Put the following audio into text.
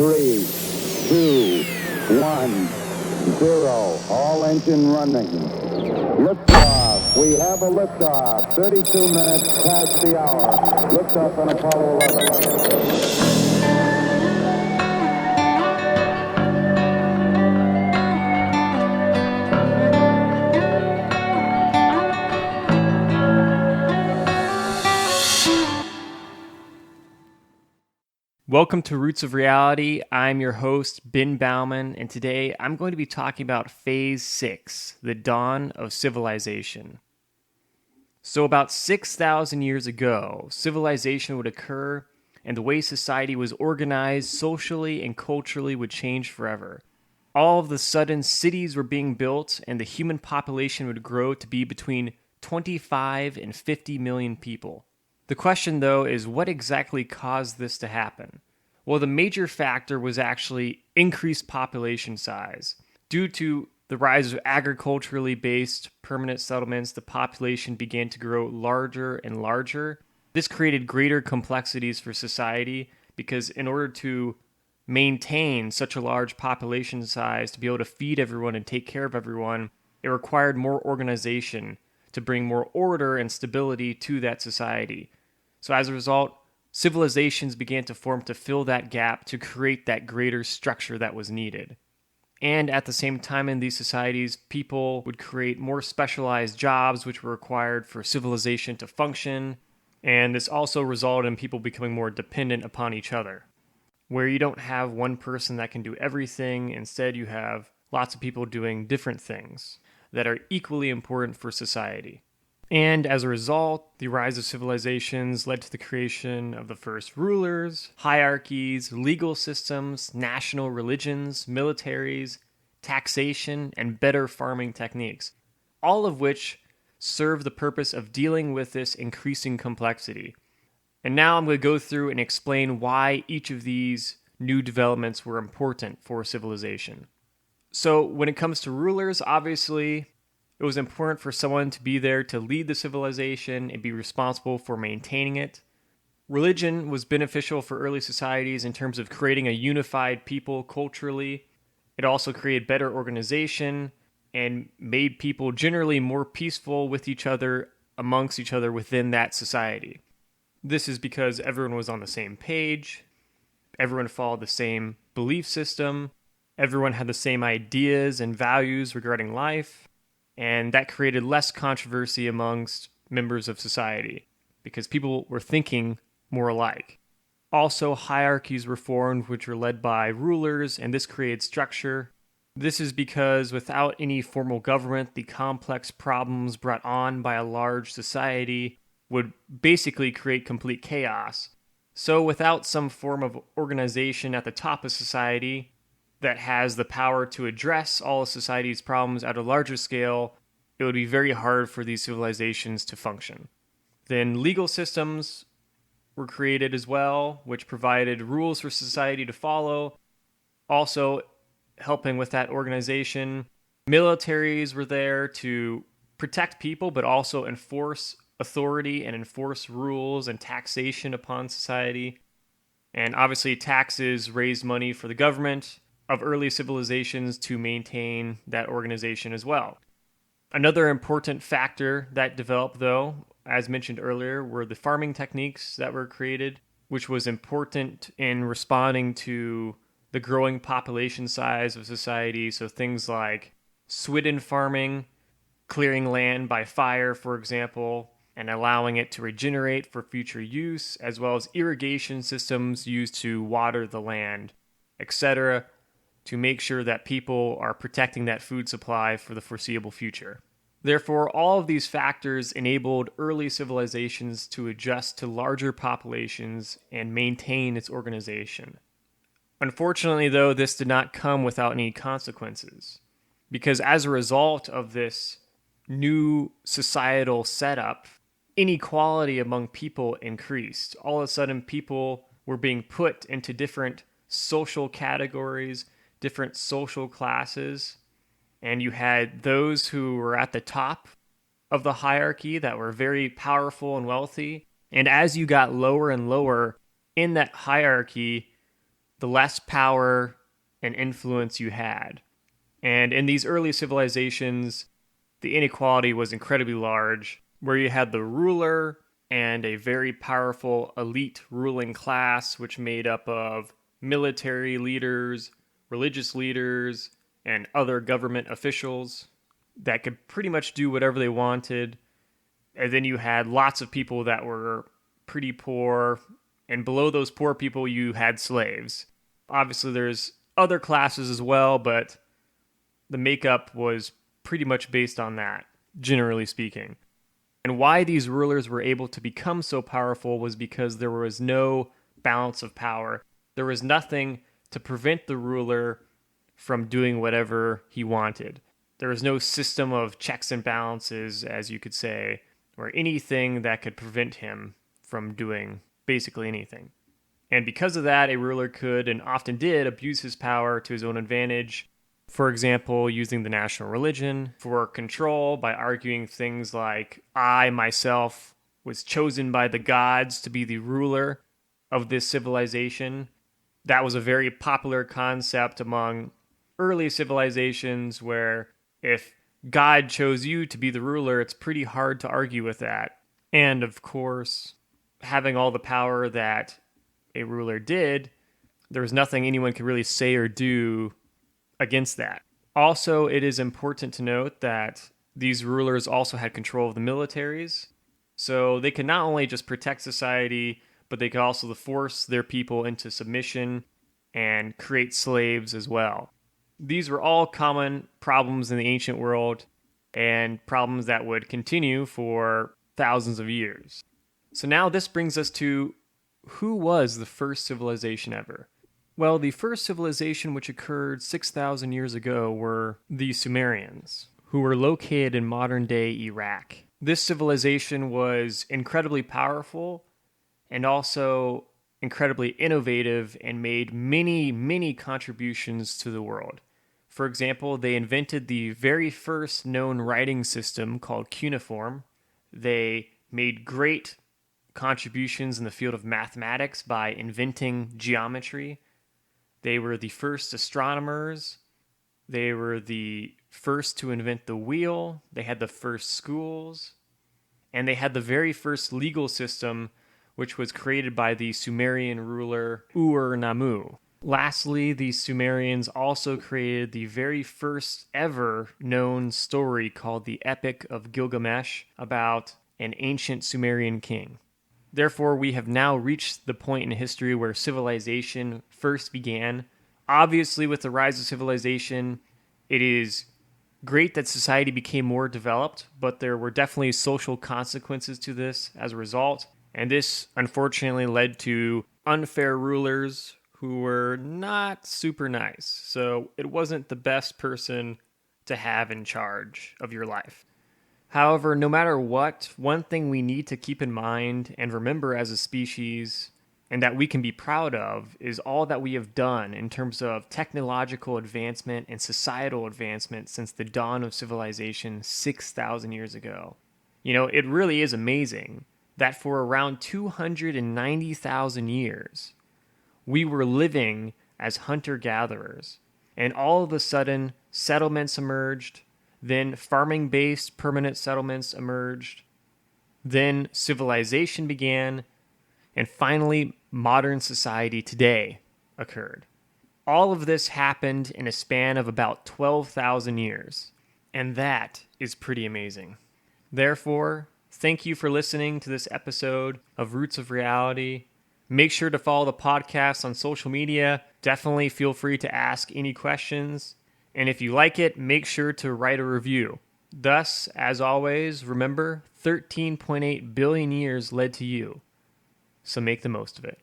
3, 2, 1, 0. All engine running. Liftoff. We have a liftoff. 32 minutes past the hour. Liftoff on Apollo 11. Welcome to Roots of Reality. I'm your host, Ben Baumann, and today I'm going to be talking about Phase 6, the dawn of civilization. So about 6,000 years ago, civilization would occur, and the way society was organized socially and culturally would change forever. All of a sudden, cities were being built, and the human population would grow to be between 25 and 50 million people. The question, though, is what exactly caused this to happen? Well, the major factor was actually increased population size. Due to the rise of agriculturally based permanent settlements, the population began to grow larger and larger. This created greater complexities for society because in order to maintain such a large population size, to be able to feed everyone and take care of everyone, it required more organization to bring more order and stability to that society. So as a result, civilizations began to form to fill that gap to create that greater structure that was needed. And at the same time in these societies, people would create more specialized jobs which were required for civilization to function, and this also resulted in people becoming more dependent upon each other. Where you don't have one person that can do everything, instead you have lots of people doing different things that are equally important for society. And as a result, the rise of civilizations led to the creation of the first rulers, hierarchies, legal systems, national religions, militaries, taxation, and better farming techniques, all of which serve the purpose of dealing with this increasing complexity. And now I'm going to go through and explain why each of these new developments were important for civilization. So when it comes to rulers, obviously, it was important for someone to be there to lead the civilization and be responsible for maintaining it. Religion was beneficial for early societies in terms of creating a unified people culturally. It also created better organization and made people generally more peaceful with each other, amongst each other within that society. This is because everyone was on the same page, everyone followed the same belief system, everyone had the same ideas and values regarding life, and that created less controversy amongst members of society because people were thinking more alike. Also, hierarchies were formed which were led by rulers, and this created structure. This is because without any formal government, the complex problems brought on by a large society would basically create complete chaos. So without some form of organization at the top of society that has the power to address all of society's problems at a larger scale, it would be very hard for these civilizations to function. Then legal systems were created as well, which provided rules for society to follow, also helping with that organization. Militaries were there to protect people, but also enforce authority and enforce rules and taxation upon society. And obviously taxes raised money for the government of early civilizations to maintain that organization as well. Another important factor that developed, though, as mentioned earlier, were the farming techniques that were created, which was important in responding to the growing population size of society. So things like swidden farming, clearing land by fire, for example, and allowing it to regenerate for future use, as well as irrigation systems used to water the land, etc., to make sure that people are protecting that food supply for the foreseeable future. Therefore, all of these factors enabled early civilizations to adjust to larger populations and maintain its organization. Unfortunately, though, this did not come without any consequences, because as a result of this new societal setup, inequality among people increased. All of a sudden, people were being put into different social categories, different social classes, and you had those who were at the top of the hierarchy that were very powerful and wealthy, and as you got lower and lower in that hierarchy, the less power and influence you had. And in these early civilizations, the inequality was incredibly large, where you had the ruler and a very powerful elite ruling class, which made up of military leaders, religious leaders, and other government officials that could pretty much do whatever they wanted. And then you had lots of people that were pretty poor, and below those poor people, you had slaves. Obviously, there's other classes as well, but the makeup was pretty much based on that, generally speaking. And why these rulers were able to become so powerful was because there was no balance of power. There was nothing to prevent the ruler from doing whatever he wanted. There was no system of checks and balances, as you could say, or anything that could prevent him from doing basically anything. And because of that, a ruler could, and often did, abuse his power to his own advantage. For example, using the national religion for control by arguing things like, I myself was chosen by the gods to be the ruler of this civilization. That was a very popular concept among early civilizations where if God chose you to be the ruler, it's pretty hard to argue with that. And of course, having all the power that a ruler did, there was nothing anyone could really say or do against that. Also, it is important to note that these rulers also had control of the militaries, so they could not only just protect society, but they could also force their people into submission and create slaves as well. These were all common problems in the ancient world and problems that would continue for thousands of years. So now this brings us to who was the first civilization ever? Well, the first civilization which occurred 6,000 years ago were the Sumerians, who were located in modern-day Iraq. This civilization was incredibly powerful and also incredibly innovative and made many, many contributions to the world. For example, they invented the very first known writing system called cuneiform. They made great contributions in the field of mathematics by inventing geometry. They were the first astronomers. They were the first to invent the wheel. They had the first schools. And they had the very first legal system, which was created by the Sumerian ruler Ur-Nammu. Lastly, the Sumerians also created the very first ever known story called the Epic of Gilgamesh about an ancient Sumerian king. Therefore, we have now reached the point in history where civilization first began. Obviously, with the rise of civilization, it is great that society became more developed, but there were definitely social consequences to this as a result. And this, unfortunately, led to unfair rulers who were not super nice. So it wasn't the best person to have in charge of your life. However, no matter what, one thing we need to keep in mind and remember as a species, and that we can be proud of, is all that we have done in terms of technological advancement and societal advancement since the dawn of civilization 6,000 years ago. You know, it really is amazing that for around 290,000 years, we were living as hunter-gatherers, and all of a sudden, settlements emerged. Then farming-based permanent settlements emerged. Then civilization began. And finally, modern society today occurred. All of this happened in a span of about 12,000 years. And that is pretty amazing. Therefore, thank you for listening to this episode of Roots of Reality. Make sure to follow the podcast on social media. Definitely feel free to ask any questions. And if you like it, make sure to write a review. Thus, as always, remember, 13.8 billion years led to you. So make the most of it.